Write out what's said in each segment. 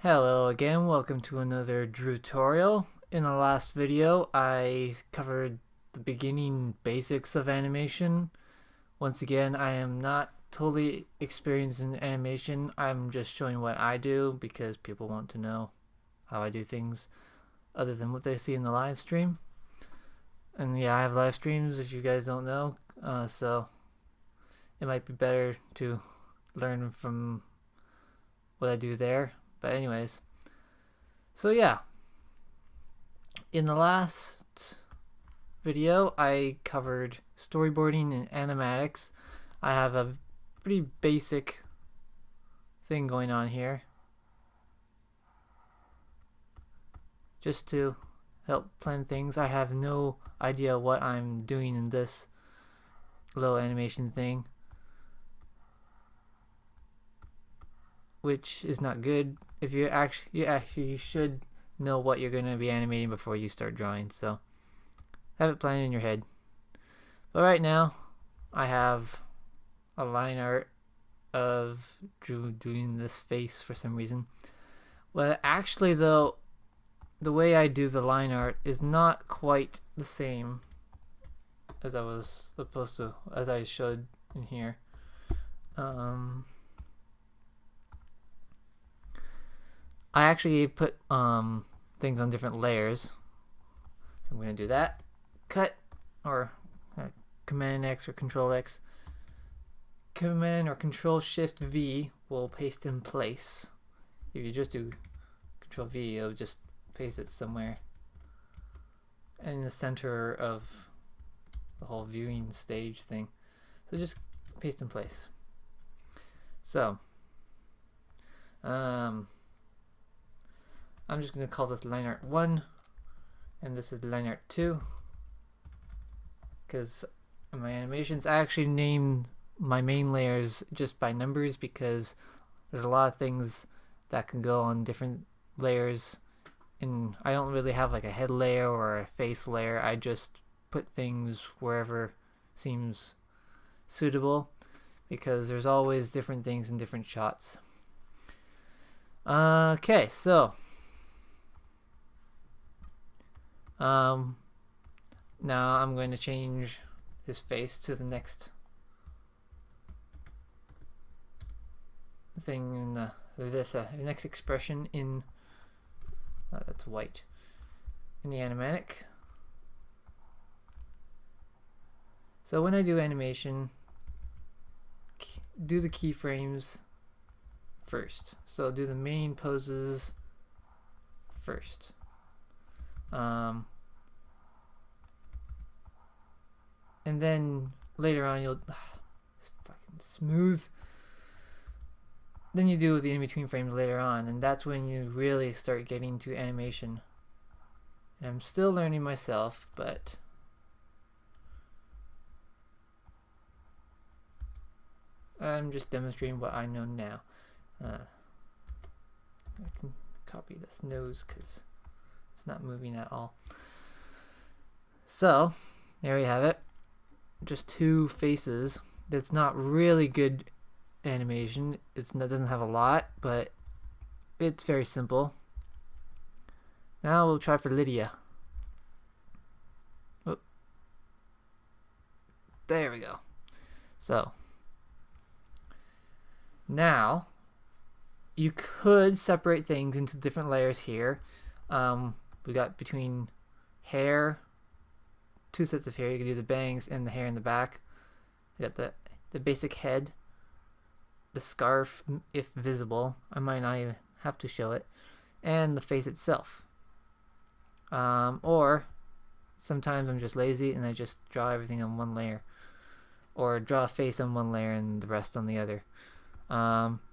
Hello again, welcome to another Drewtorial. In the last video, I covered the beginning basics of animation. Once again, I am not totally experienced in animation. I'm just showing what I do because people want to know how I do things other than what they see in the live stream. And yeah, I have live streams if you guys don't know, so it might be better to learn from what I do there. But anyways, so yeah, in the last video I covered storyboarding and animatics. I have a pretty basic thing going on here just to help plan things. I have no idea what I'm doing in this little animation thing, which is not good. If you actually should know what you're going to be animating before you start drawing, so have it planned in your head. But right now I have a line art of Drew doing this face for some reason. Well, actually though, the way I do the line art is not quite the same as I was supposed to, as I showed in here. I actually put things on different layers, so I'm going to do that. Cut, or Command X or Control X. Command or Control Shift V will paste in place. If you just do Control V, it'll just paste it somewhere in the center of the whole viewing stage thing. So just paste in place. So I'm just going to call this line art 1 and this is line art 2, because in my animations I actually named my main layers just by numbers because there's a lot of things that can go on different layers, and I don't really have like a head layer or a face layer. I just put things wherever seems suitable because there's always different things in different shots. Okay, so now I'm going to change his face to the next thing in the next expression in that's white in the animatic. So when I do animation, do the keyframes first. So do the main poses first. And then later on you'll fucking smooth. Then you do the in-between frames later on, and that's when you really start getting to animation. And I'm still learning myself, but I'm just demonstrating what I know now. I can copy this nose because it's not moving at all. So there you have it. Just two faces. That's not really good animation. It doesn't have a lot, but it's very simple. Now we'll try for Lydia. Oh. There we go. So now you could separate things into different layers here. We got between hair, two sets of hair. You can do the bangs and the hair in the back. You got the basic head, the scarf if visible. I might not even have to show it, and the face itself. Or sometimes I'm just lazy and I just draw everything on one layer, or draw a face on one layer and the rest on the other.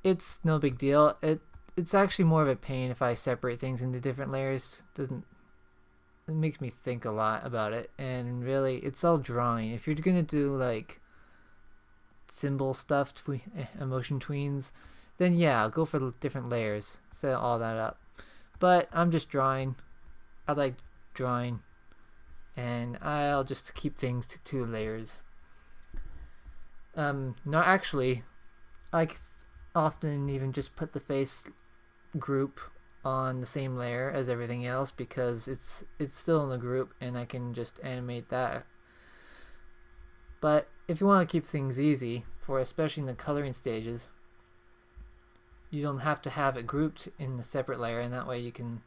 It's no big deal. It's actually more of a pain if I separate things into different layers. It makes me think a lot about it, and really it's all drawing. If you're gonna do like symbol stuff, emotion tweens, then yeah, go for different layers, set all that up. But I'm just drawing. I like drawing, and I'll just keep things to 2 layers. Not actually, I often even just put the face group on the same layer as everything else because it's still in the group and I can just animate that. But if you want to keep things easy, for especially in the coloring stages, you don't have to have it grouped in a separate layer, and that way you can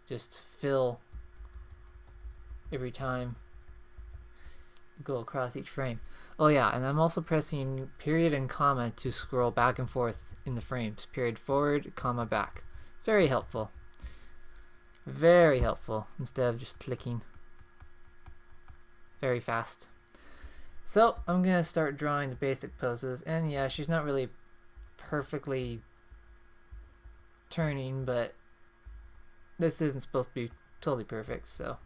just fill every time you go across each frame. Oh yeah, and I'm also pressing period and comma to scroll back and forth in the frames. Period forward, comma back. Very helpful. Very helpful instead of just clicking. Very fast. So I'm gonna start drawing the basic poses, and yeah, she's not really perfectly turning, but this isn't supposed to be totally perfect, so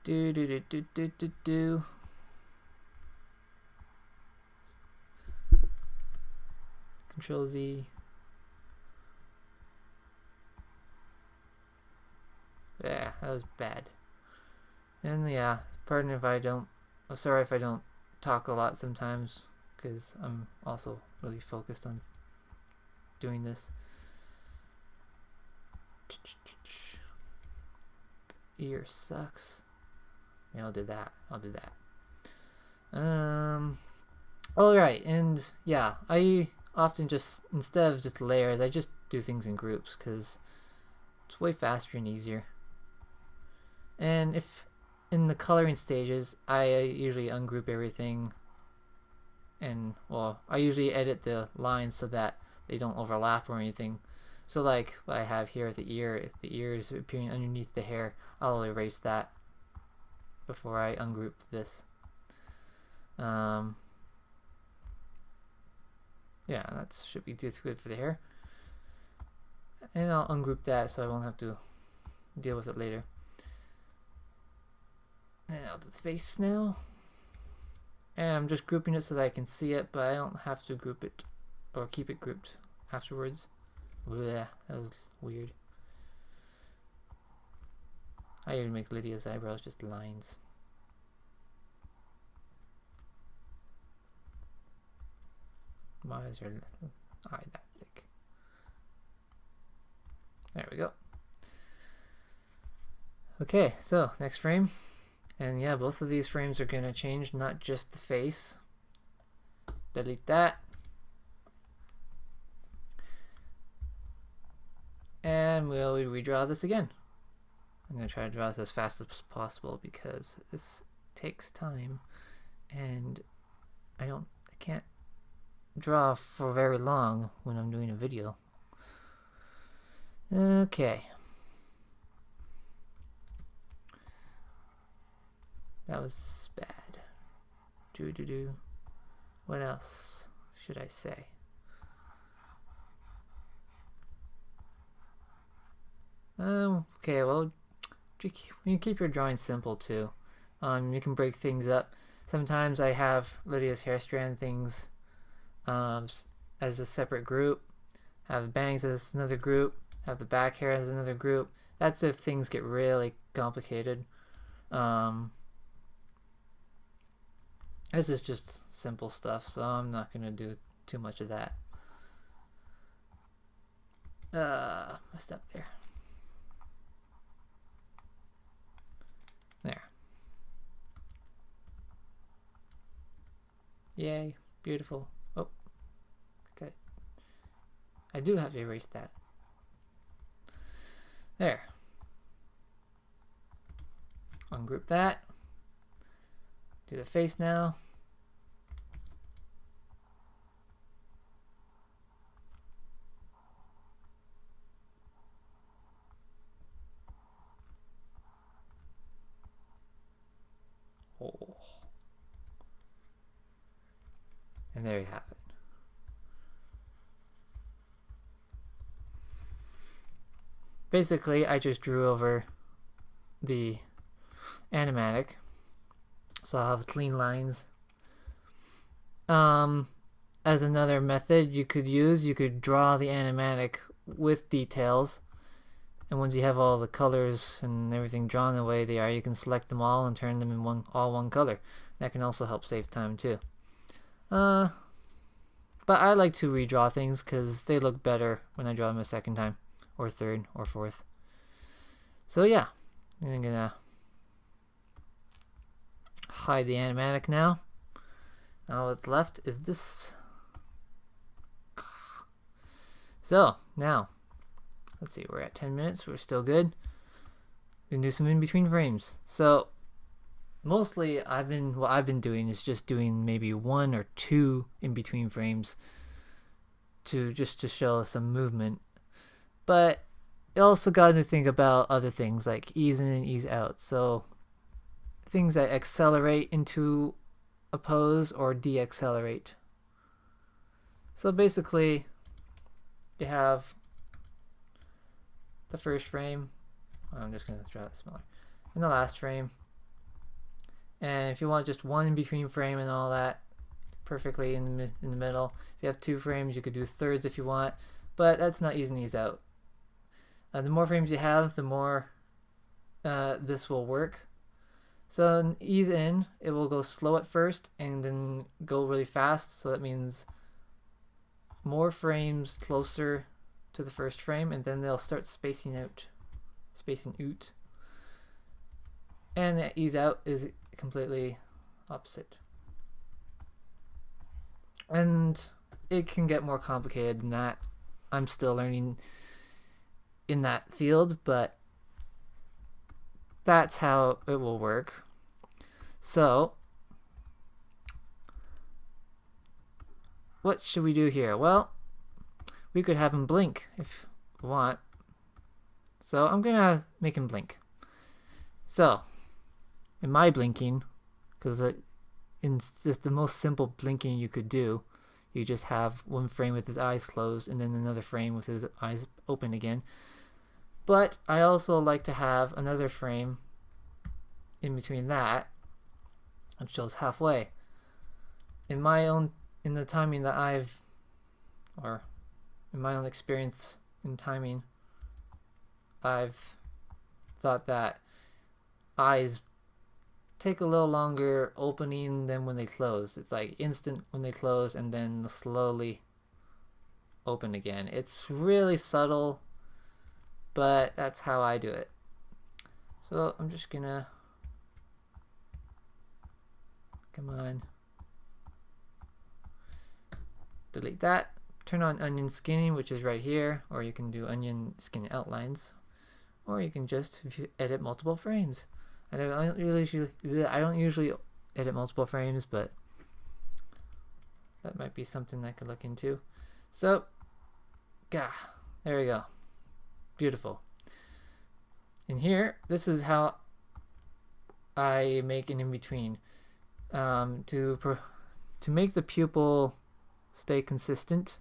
do. Control Z. Yeah, that was bad. And yeah, pardon if I don't, sorry if I don't talk a lot sometimes, because I'm also really focused on doing this. Ear sucks. Yeah, I'll do that. Alright, and yeah, I often just, instead of just layers, I just do things in groups because it's way faster and easier. And if in the coloring stages, I usually ungroup everything, and well, I usually edit the lines so that they don't overlap or anything. So like what I have here at the ear, if the ear is appearing underneath the hair, I'll erase that before I ungroup this. Yeah, that should be good for the hair. And I'll ungroup that so I won't have to deal with it later. And I'll do the face now. And I'm just grouping it so that I can see it, but I don't have to group it or keep it grouped afterwards. Blech, that was weird. I even make Lydia's eyebrows just lines. My eyes are that thick. There we go. Okay, so next frame. And yeah, both of these frames are going to change, not just the face. Delete that. And we'll redraw this again. I'm going to try to draw this as fast as possible because this takes time and I can't draw for very long when I'm doing a video. Okay. That was bad. What else should I say? Okay, well, you keep your drawing simple too. You can break things up. Sometimes I have Lydia's hair strand things as a separate group, have bangs as another group, have the back hair as another group. That's if things get really complicated. This is just simple stuff, so I'm not going to do too much of that. Messed up there. There. Yay, beautiful. Oh, okay. I do have to erase that. There. Ungroup that. Do the face now. Oh. And there you have it. Basically, I just drew over the animatic. So I'll have clean lines. As another method you could use, you could draw the animatic with details, and once you have all the colors and everything drawn the way they are, you can select them all and turn them in all one color. That can also help save time too. But I like to redraw things because they look better when I draw them a second time, or third, or fourth. So yeah, I'm gonna hide the animatic now. Now what's left is this. So now, let's see, we're at 10 minutes, we're still good. We can do some in-between frames. So mostly what I've been doing is just doing maybe 1 or 2 in-between frames to show some movement. But you also got to think about other things like ease in and ease out. So things that accelerate into a pose or deaccelerate. So basically, you have the first frame. I'm just going to draw that smaller. And the last frame. And if you want just one in between frame and all that, perfectly in the middle. If you have 2 frames, you could do thirds if you want, but that's not ease in, ease out. The more frames you have, the more this will work. So in ease in, it will go slow at first and then go really fast. So that means more frames closer to the first frame, and then they'll start spacing out. And the ease out is completely opposite. And it can get more complicated than that. I'm still learning in that field, but that's how it will work. So what should we do here? Well, we could have him blink if we want. So I'm gonna make him blink. So in my blinking, because in just the most simple blinking you could do, you just have one frame with his eyes closed and then another frame with his eyes open again. But I also like to have another frame in between that, which shows halfway. In the timing that in my own experience in timing, I've thought that eyes take a little longer opening than when they close. It's like instant when they close and then slowly open again. It's really subtle, but that's how I do it. So I'm just gonna, come on, delete that, turn on onion skinning, which is right here, or you can do onion skin outlines, or you can just edit multiple frames. I don't usually edit multiple frames, but that might be something I could look into. So, there we go. Beautiful. In here, this is how I make an in-between. To make the pupil stay consistent,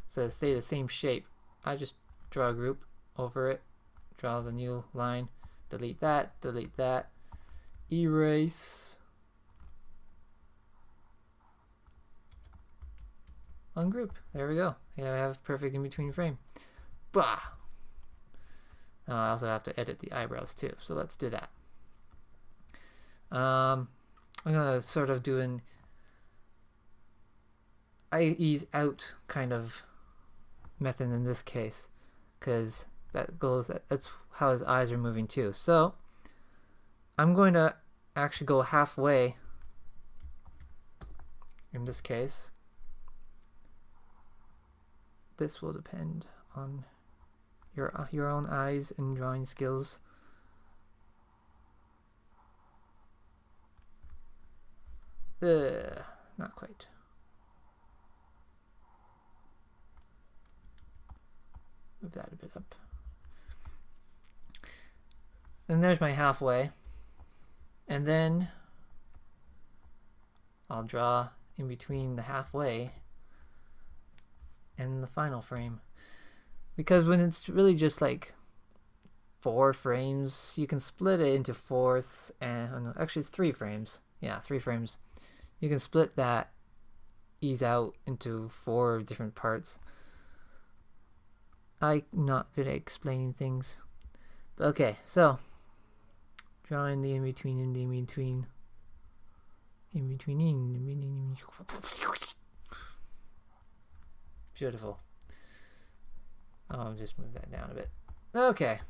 so stay the same shape, I just draw a group over it, draw the new line, delete that, erase, ungroup. There we go. Yeah, I have perfect in between frame. Bah! Now I also have to edit the eyebrows too, so let's do that. I'm gonna sort of do an ease out kind of method in this case, because that's how his eyes are moving too. So I'm going to actually go halfway in this case. This will depend on your own eyes and drawing skills. Not quite. Move that a bit up. And there's my halfway. And then I'll draw in between the halfway and the final frame. Because when it's really just like 4 frames, you can split it into fourths, and actually it's 3 frames. Yeah, 3 frames. You can split that ease out into 4 different parts. I'm not good at explaining things. But okay, so drawing the in-between. Beautiful. I'll just move that down a bit. Okay.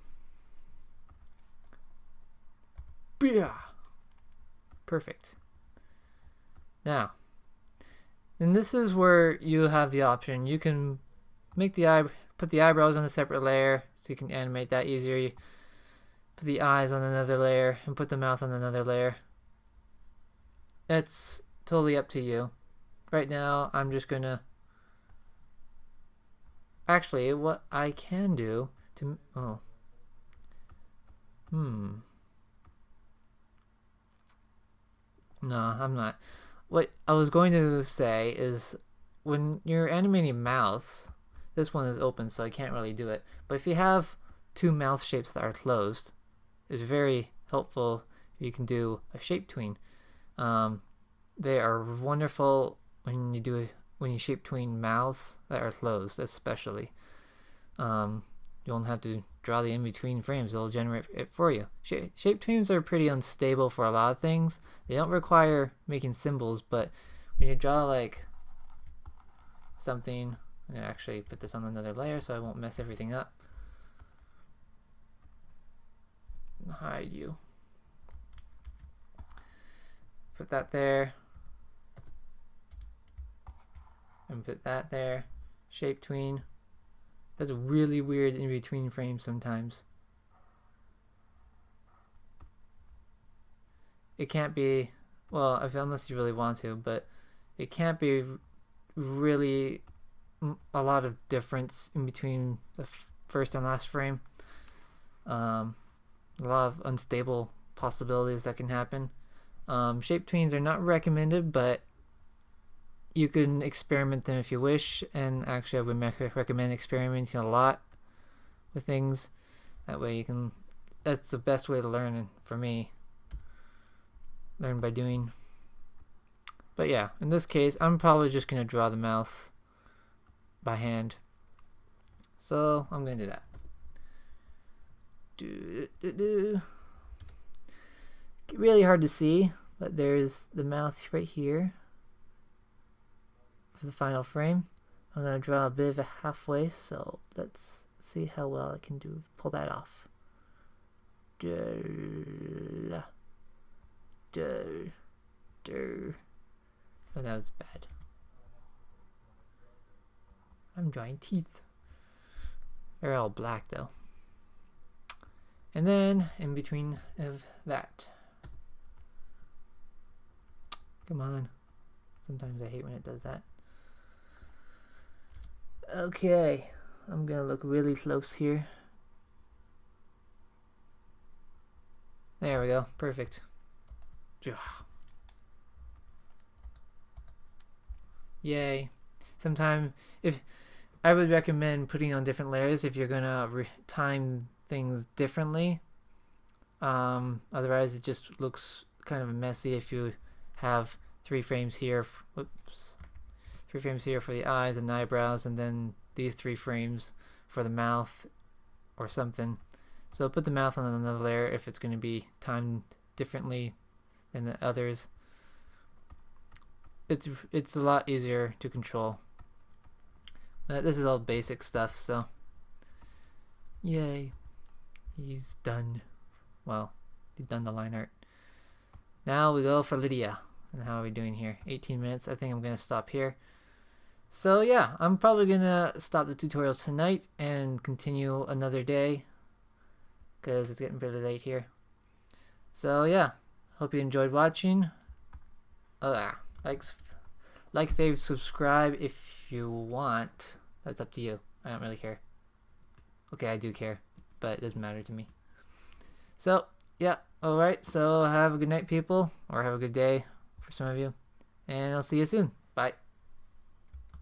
Yeah. Perfect. Now, and this is where you have the option. You can make put the eyebrows on a separate layer, so you can animate that easier. You put the eyes on another layer and put the mouth on another layer. That's totally up to you. Right now, I'm just gonna. Actually, what I can do to no, I'm not. What I was going to say is when you're animating mouths, this one is open so I can't really do it. But if you have two mouth shapes that are closed, it's very helpful if you can do a shape tween. They are wonderful when you shape tween mouths that are closed, especially. You won't have to draw the in-between frames. It'll generate it for you. Shape tweens are pretty unstable for a lot of things. They don't require making symbols, but when you draw like something, I'm going to actually put this on another layer so I won't mess everything up. Hide you. Put that there. And put that there. Shape tween. That's really weird in between frames sometimes. It can't be, well, unless you really want to, but it can't be really a lot of difference in between the first and last frame. A lot of unstable possibilities that can happen. Shape tweens are not recommended, but you can experiment them if you wish, and actually I would recommend experimenting a lot with things. That way you can, that's the best way to learn for me. Learn by doing. But yeah, in this case, I'm probably just going to draw the mouth by hand. So I'm going to do that. Really hard to see, but there's the mouth right here. For the final frame, I'm going to draw a bit of a halfway, so let's see how well I can pull that off. Oh, that was bad. I'm drawing teeth. They're all black though. And then in between of that. Come on. Sometimes I hate when it does that. Okay, I'm gonna look really close here. There we go, perfect. Yay. Sometime, if I would recommend putting on different layers if you're gonna time things differently. Otherwise it just looks kind of messy if you have 3 frames here. Whoops. 3 frames here for the eyes and eyebrows, and then these 3 frames for the mouth or something. So put the mouth on another layer if it's going to be timed differently than the others. It's a lot easier to control. But this is all basic stuff, so yay. He's done. Well, he's done the line art. Now we go for Lydia. And how are we doing here? 18 minutes. I think I'm going to stop here. So yeah, I'm probably going to stop the tutorials tonight and continue another day, because it's getting pretty late here. So yeah, hope you enjoyed watching. Like, favorite, subscribe if you want. That's up to you. I don't really care. Okay, I do care, but it doesn't matter to me. So yeah, alright, so have a good night, people, or have a good day for some of you, and I'll see you soon. Bye.